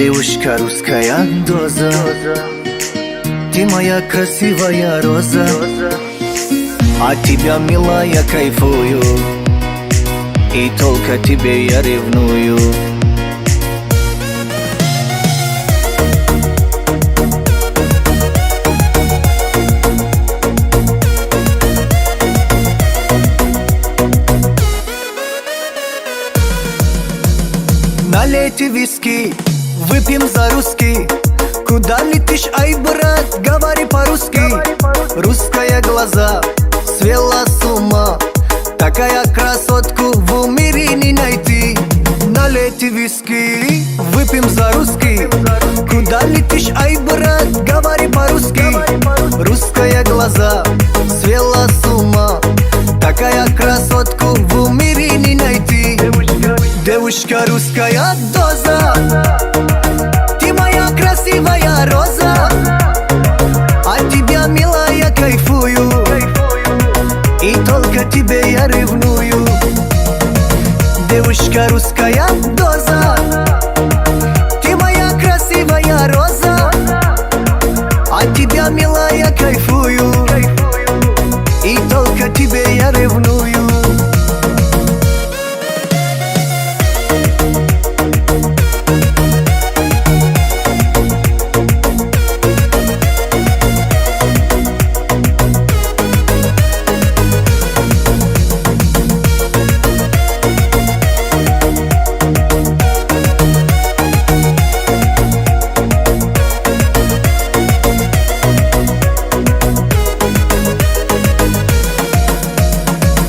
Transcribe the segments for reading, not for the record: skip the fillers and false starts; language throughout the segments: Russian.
Девушка русская доза, ты моя красивая роза, от тебя, милая, кайфую, и только тебе я ревную. Налейте виски, выпьем за русский. Куда летишь, ай, брат, говори по-русски. Русская глаза свела с ума, такая красотку в мире не найти. Налейте виски, выпьем за русский. Куда летишь, ай, брат, говори по-русски. Русская глаза свела с ума, такая красотку в мире не найти. Девушка русская доза, ты моя красивая роза, от тебя, милая, кайфую, и только тебе я ревную. Девушка русская доза, ты моя красивая роза, от тебя, милая, кайфую, и только тебе я ревную.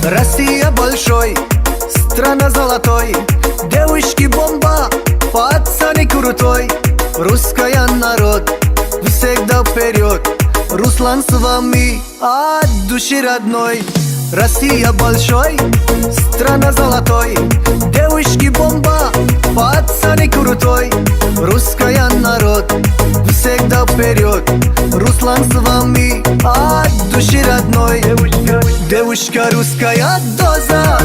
Россия большой, страна золотой, девушки бомба, пацаны крутой. Русская народ, всегда вперед, Руслан с вами от души родной. Россия большой, страна золотой, девушки бомба, пацаны крутой. Русская народ, всегда вперед, Руслан с вами от души родной. Девушка русская доза,